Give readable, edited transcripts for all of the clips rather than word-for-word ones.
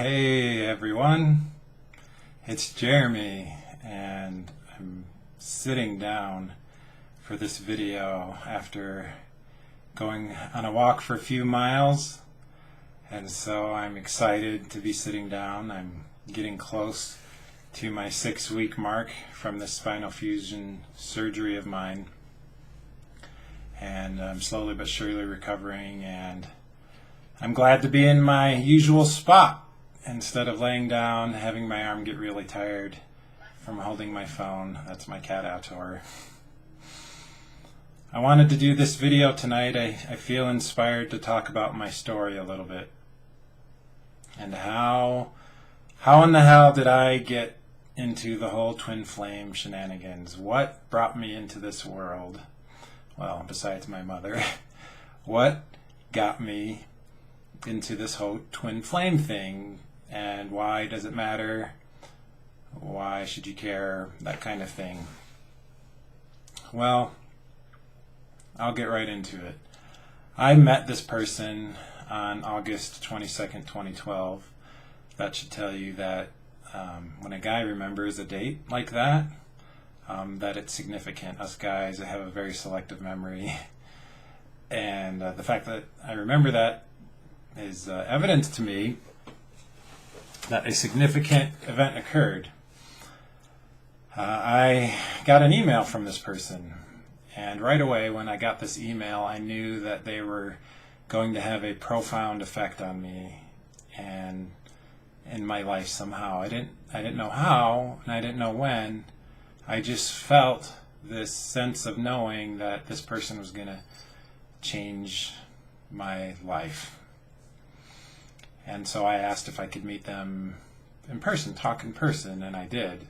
Hey everyone, it's Jeremy, and I'm sitting down for this video after going on a walk for a few miles, and so I'm excited to be sitting down. I'm getting close to my 6-week mark from this spinal fusion surgery of mine, and I'm slowly but surely recovering, and I'm glad to be in my usual spot instead of laying down, having my arm get really tired from holding my phone. That's my cat Outdoor. I wanted to do this video tonight. I feel inspired to talk about my story a little bit. And how in the hell did I get into the whole twin flame shenanigans? What brought me into this world? Well, besides my mother, what got me into this whole twin flame thing, and why does it matter? Why should you care? That kind of thing. Well, I'll get right into it. I met this person on August 22nd, 2012. That should tell you that when a guy remembers a date like that, that it's significant. Us guys have a very selective memory, and the fact that I remember that is evidence to me that a significant event occurred. I got an email from this person, and right away when I got this email, I knew that they were going to have a profound effect on me and in my life somehow. I didn't know how, and I didn't know when. I just felt this sense of knowing that this person was going to change my life. And so I asked if I could meet them in person, talk in person, and I did.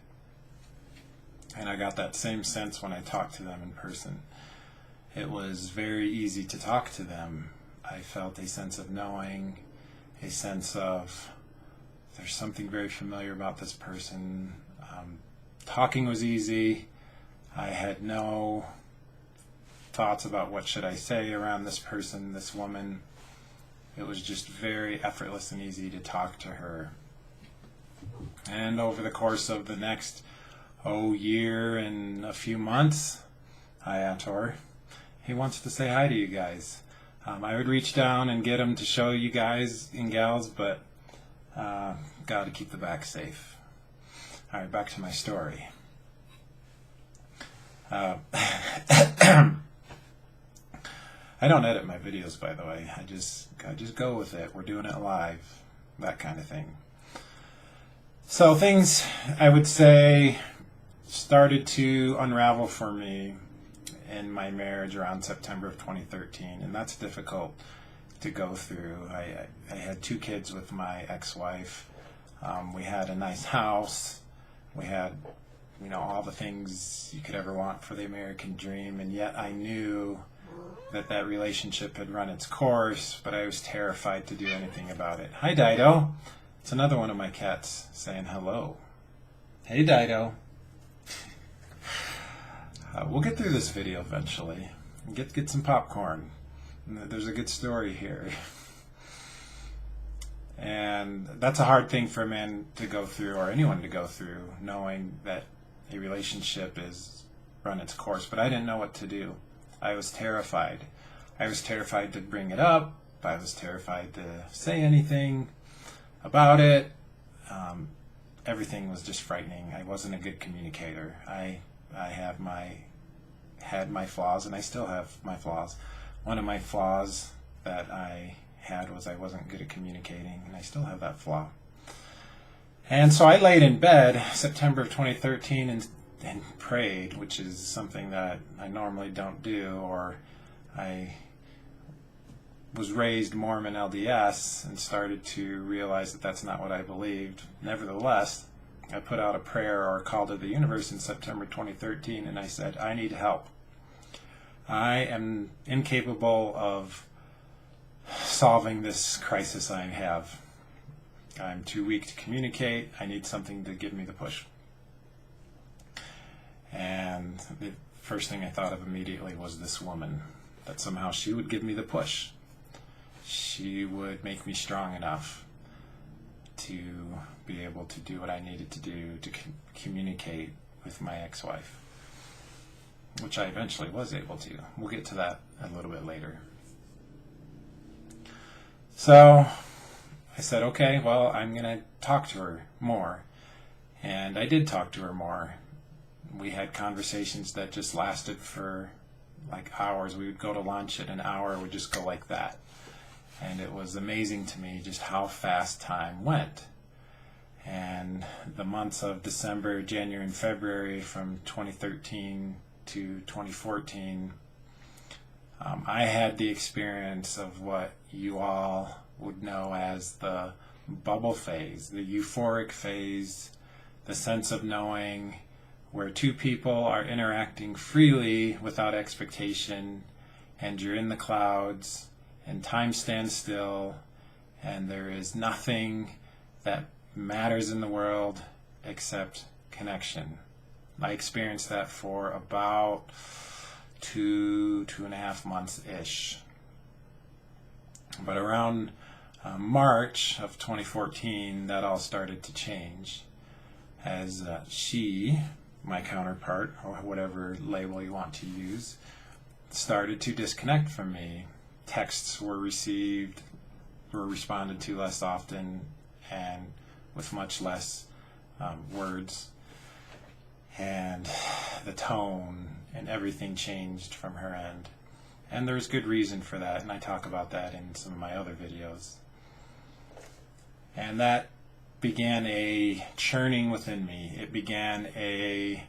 And I got that same sense when I talked to them in person. It was very easy to talk to them. I felt a sense of knowing, a sense of there's something very familiar about this person. Talking was easy. I had no thoughts about what should I say around this person, this woman. It was just very effortless and easy to talk to her. And over the course of the next year and a few months, hi Ator, he wants to say hi to you guys. I would reach down and get him to show you guys and gals, but got to keep the back safe. All right, back to my story. I don't edit my videos, by the way. I just go with it. We're doing it live, that kind of thing. So things, I would say, started to unravel for me in my marriage around September of 2013, and that's difficult to go through. I had 2 kids with my ex-wife. We had a nice house. We had, all the things you could ever want for the American dream, and yet I knew that relationship had run its course, but I was terrified to do anything about it. Hi, Dido. It's another one of my cats saying hello. Hey, Dido. We'll get through this video eventually. Get some popcorn. There's a good story here. And that's a hard thing for a man to go through, or anyone to go through, knowing that a relationship is run its course. But I didn't know what to do. I was terrified. I was terrified to bring it up. I was terrified to say anything about it. Everything was just frightening. I wasn't a good communicator. I had my flaws, and I still have my flaws. One of my flaws that I had was I wasn't good at communicating, and I still have that flaw. And so I laid in bed September of 2013 and prayed, which is something that I normally don't do, or I was raised Mormon LDS and started to realize that that's not what I believed. Nevertheless, I put out a prayer or a call to the universe in September 2013, and I said, I need help. I am incapable of solving this crisis I have. I'm too weak to communicate. I need something to give me the push. And the first thing I thought of immediately was this woman, that somehow she would give me the push. She would make me strong enough to be able to do what I needed to do to communicate with my ex-wife, which I eventually was able to. We'll get to that a little bit later. So I said, okay, well, I'm going to talk to her more. And I did talk to her more. We had conversations that just lasted for like hours. We would go to lunch, and an hour would just go like that. And it was amazing to me just how fast time went. And the months of December, January, and February from 2013 to 2014, I had the experience of what you all would know as the bubble phase, the euphoric phase, the sense of knowing where two people are interacting freely without expectation, and you're in the clouds, and time stands still, and there is nothing that matters in the world except connection. I experienced that for about 2.5 months-ish. But around March of 2014, that all started to change as she, my counterpart, or whatever label you want to use, started to disconnect from me. Texts were responded to less often and with much less words. And the tone and everything changed from her end. And there's good reason for that, and I talk about that in some of my other videos. And that began a churning within me. It began a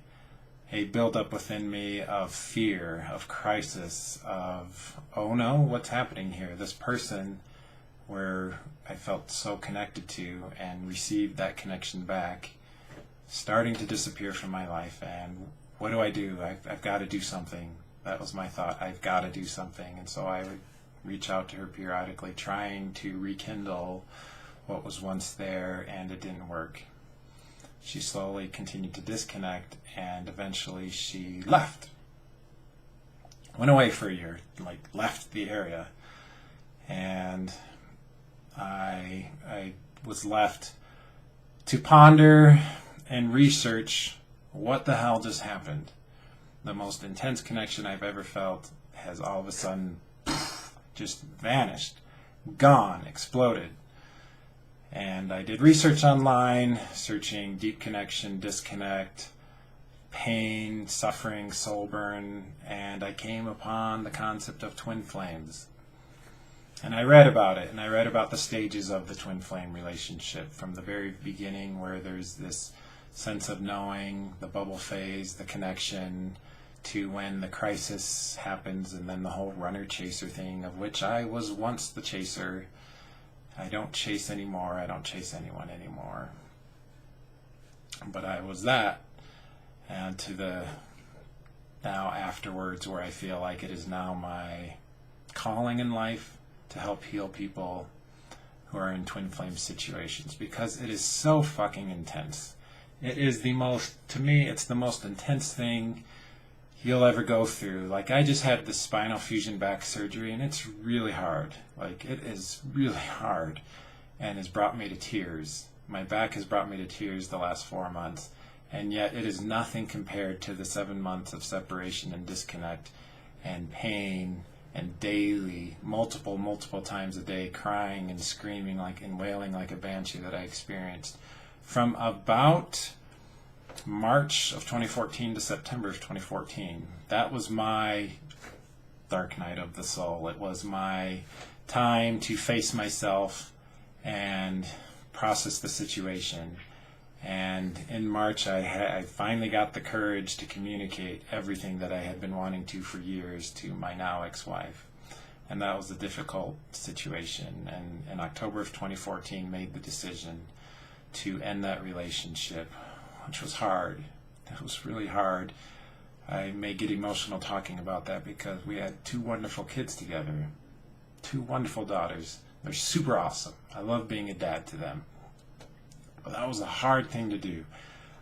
buildup within me of fear, of crisis, of, oh no, what's happening here? This person where I felt so connected to and received that connection back, starting to disappear from my life. And what do? I've got to do something. That was my thought. I've got to do something. And so I would reach out to her periodically, trying to rekindle what was once there, and it didn't work. She slowly continued to disconnect, and eventually she left. Went away for a year, left the area. And I was left to ponder and research what the hell just happened. The most intense connection I've ever felt has all of a sudden just vanished, gone, exploded. And I did research online, searching deep connection, disconnect, pain, suffering, soul burn, and I came upon the concept of twin flames. And I read about it, and I read about the stages of the twin flame relationship from the very beginning, where there's this sense of knowing, the bubble phase, the connection, to when the crisis happens, and then the whole runner-chaser thing, of which I was once the chaser. I don't chase anymore. I don't chase anyone anymore. But I was that. And to the now afterwards, where I feel like it is now my calling in life to help heal people who are in twin flame situations, because it is so fucking intense. It is to me, it's the most intense thing you'll ever go through. Like, I just had the spinal fusion back surgery, and it's really hard. Like, it is really hard, and has brought me to tears. My back has brought me to tears the last 4 months, and yet it is nothing compared to the 7 months of separation and disconnect and pain and daily, multiple times a day, crying and screaming and wailing like a banshee that I experienced from about March of 2014 to September of 2014. That was my dark night of the soul. It was my time to face myself and process the situation. And in March, I finally got the courage to communicate everything that I had been wanting to for years to my now ex-wife. And that was a difficult situation. And in October of 2014, made the decision to end that relationship, which was hard. It was really hard. I may get emotional talking about that because we had 2 wonderful kids together. 2 wonderful daughters. They're super awesome. I love being a dad to them. But that was a hard thing to do.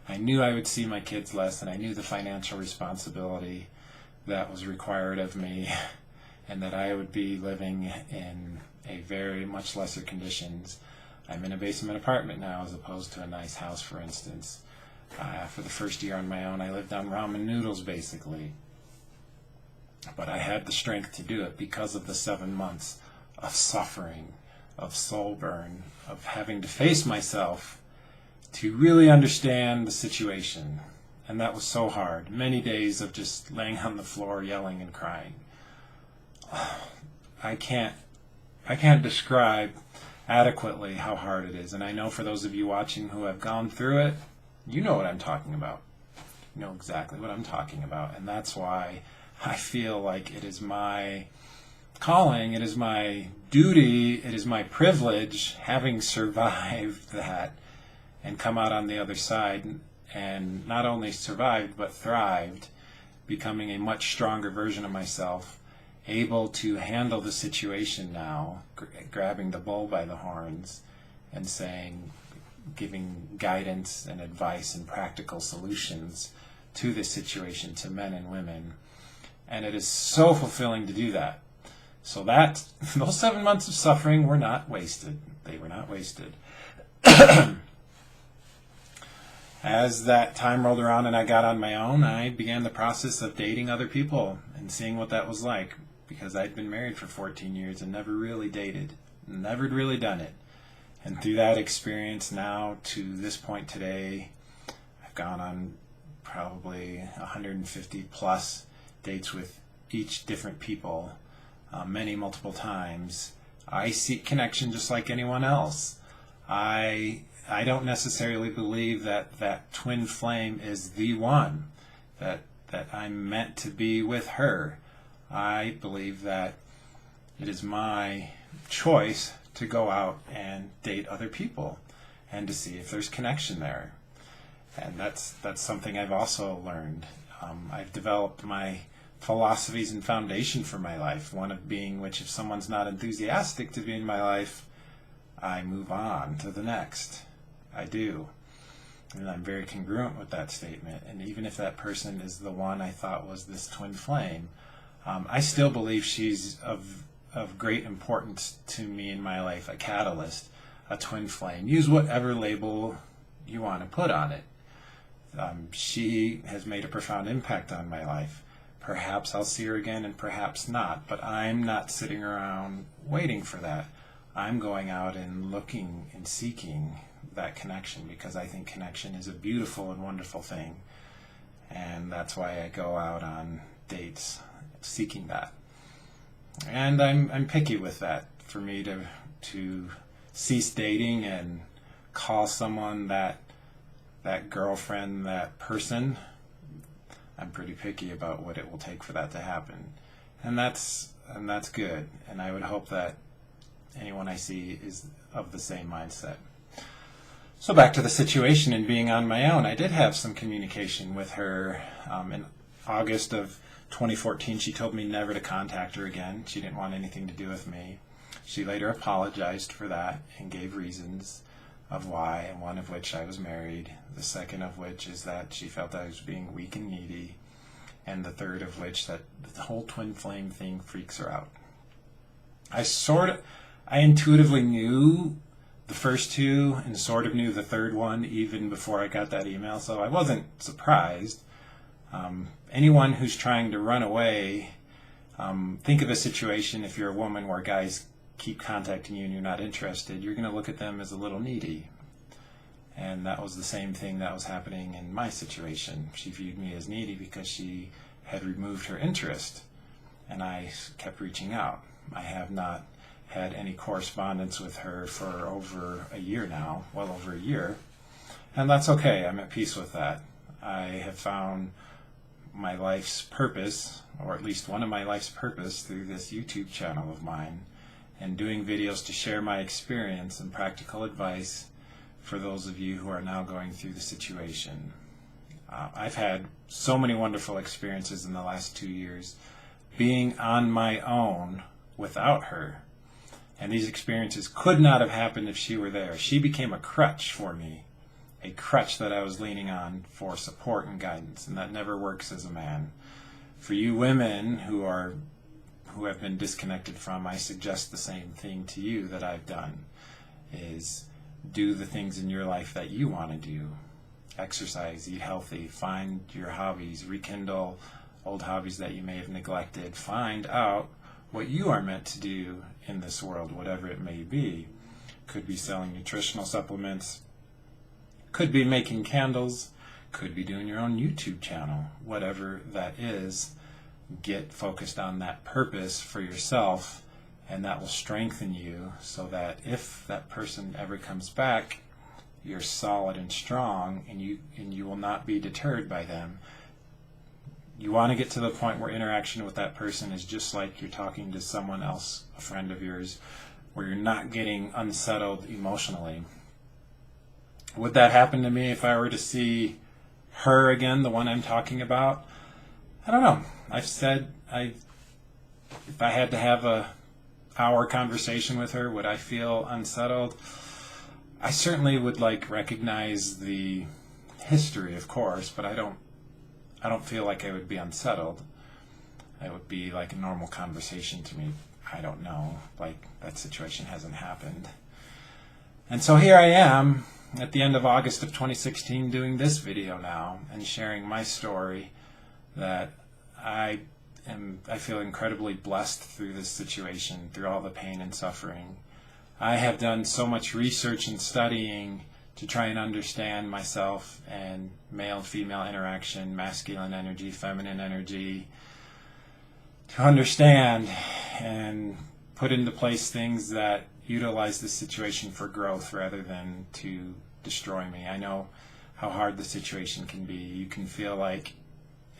I knew I would see my kids less, and I knew the financial responsibility that was required of me, and that I would be living in a very much lesser conditions. I'm in a basement apartment now as opposed to a nice house, for instance. For the first year on my own, I lived on ramen noodles, basically. But I had the strength to do it because of the 7 months of suffering, of soul burn, of having to face myself to really understand the situation. And that was so hard. Many days of just laying on the floor, yelling and crying. I can't describe adequately how hard it is. And I know for those of you watching who have gone through it, you know what I'm talking about. You know exactly what I'm talking about. And that's why I feel like it is my calling, it is my duty, it is my privilege, having survived that and come out on the other side and not only survived but thrived, becoming a much stronger version of myself, able to handle the situation now, grabbing the bull by the horns and saying, giving guidance and advice and practical solutions to this situation to men and women. And it is so fulfilling to do that. So that those 7 months of suffering were not wasted. They were not wasted. As that time rolled around and I got on my own, I began the process of dating other people and seeing what that was like, because I'd been married for 14 years and never really dated, never really done it. And through that experience now to this point today, I've gone on probably 150 plus dates with each different people, many multiple times. I seek connection just like anyone else. I don't necessarily believe that twin flame is the one, that I'm meant to be with her. I believe that it is my choice to go out and date other people and to see if there's connection there. And that's something I've also learned. I've developed my philosophies and foundation for my life, one of being which if someone's not enthusiastic to be in my life, I move on to the next. I do. And I'm very congruent with that statement. And even if that person is the one I thought was this twin flame, I still believe she's of great importance to me in my life, a catalyst, a twin flame. Use whatever label you want to put on it. She has made a profound impact on my life. Perhaps I'll see her again and perhaps not, but I'm not sitting around waiting for that. I'm going out and looking and seeking that connection, because I think connection is a beautiful and wonderful thing. And that's why I go out on dates seeking that. And I'm picky with that. For me to cease dating and call someone that girlfriend, that person, I'm pretty picky about what it will take for that to happen. And that's good. And I would hope that anyone I see is of the same mindset. So back to the situation and being on my own, I did have some communication with her. In August of 2014, she told me never to contact her again. She didn't want anything to do with me. She later apologized for that and gave reasons of why, and one of which I was married, the second of which is that she felt I was being weak and needy, and the third of which that the whole twin flame thing freaks her out. I intuitively knew the first two and sort of knew the third one even before I got that email, so I wasn't surprised. Anyone who's trying to run away, think of a situation, if you're a woman, where guys keep contacting you and you're not interested, you're going to look at them as a little needy. And that was the same thing that was happening in my situation. She viewed me as needy because she had removed her interest, and I kept reaching out. I have not had any correspondence with her for over a year now, well over a year, and that's okay. I'm at peace with that. I have found my life's purpose, or at least one of my life's purpose, through this YouTube channel of mine, and doing videos to share my experience and practical advice for those of you who are now going through the situation. I've had so many wonderful experiences in the last 2 years being on my own without her. And these experiences could not have happened if she were there. She became a crutch for me, a crutch that I was leaning on for support and guidance, and that never works as a man. For you women who have been disconnected from, I suggest the same thing to you that I've done, is do the things in your life that you want to do. Exercise, eat healthy, find your hobbies, rekindle old hobbies that you may have neglected. Find out what you are meant to do in this world, whatever it may be. Could be selling nutritional supplements, could be making candles, could be doing your own YouTube channel. Whatever that is, get focused on that purpose for yourself, and that will strengthen you so that if that person ever comes back, you're solid and strong, and you will not be deterred by them. You want to get to the point where interaction with that person is just like you're talking to someone else, a friend of yours, where you're not getting unsettled emotionally. Would that happen to me if I were to see her again, the one I'm talking about? I don't know. I've said if I had to have a hour conversation with her, would I feel unsettled? I certainly would recognize the history, of course, but I don't feel like I would be unsettled. It would be like a normal conversation to me. I don't know. That situation hasn't happened. And so here I am at the end of August of 2016 doing this video now and sharing my story that I feel incredibly blessed through this situation, through all the pain and suffering. I have done so much research and studying to try and understand myself and male-female interaction, masculine energy, feminine energy, to understand and put into place things that utilize this situation for growth rather than to destroy me. I know how hard the situation can be. You can feel like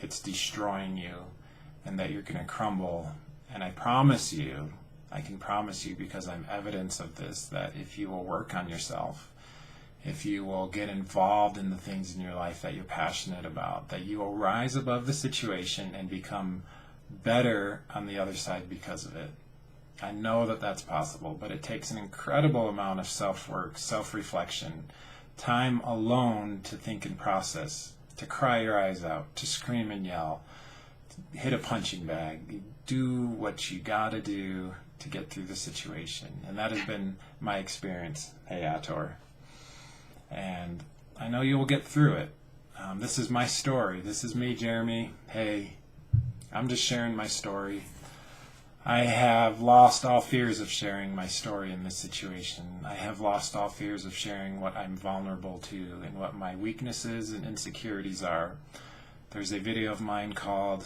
it's destroying you and that you're going to crumble. And I can promise you because I'm evidence of this, that if you will work on yourself, if you will get involved in the things in your life that you're passionate about, that you will rise above the situation and become better on the other side because of it. I know that that's possible, but it takes an incredible amount of self-work, self-reflection, time alone to think and process, to cry your eyes out, to scream and yell, to hit a punching bag, do what you gotta do to get through the situation. And that has been my experience. Hey, Ator. And I know you will get through it. This is my story. This is me, Jeremy. Hey, I'm just sharing my story. I have lost all fears of sharing my story in this situation. I have lost all fears of sharing what I'm vulnerable to and what my weaknesses and insecurities are. There's a video of mine called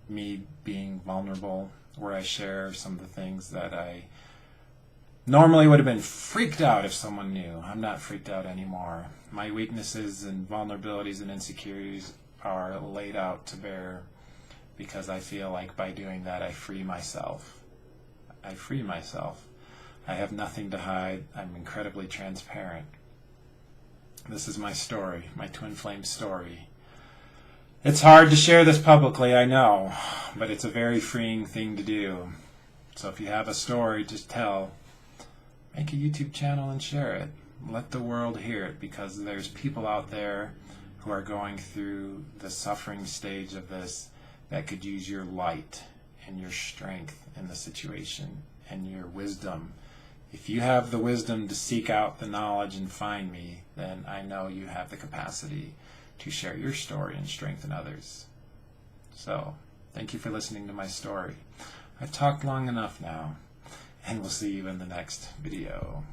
Me Being Vulnerable, where I share some of the things that I normally would have been freaked out if someone knew. I'm not freaked out anymore. My weaknesses and vulnerabilities and insecurities are laid out to bear because I feel like by doing that I free myself. I have nothing to hide. I'm incredibly transparent. This is my story, my twin flame story. It's hard to share this publicly, I know, but it's a very freeing thing to do. So if you have a story, just tell. Make a YouTube channel and share it. Let the world hear it, because there's people out there who are going through the suffering stage of this that could use your light and your strength in the situation and your wisdom. If you have the wisdom to seek out the knowledge and find me, then I know you have the capacity to share your story and strengthen others. So, thank you for listening to my story. I've talked long enough now, and we'll see you in the next video.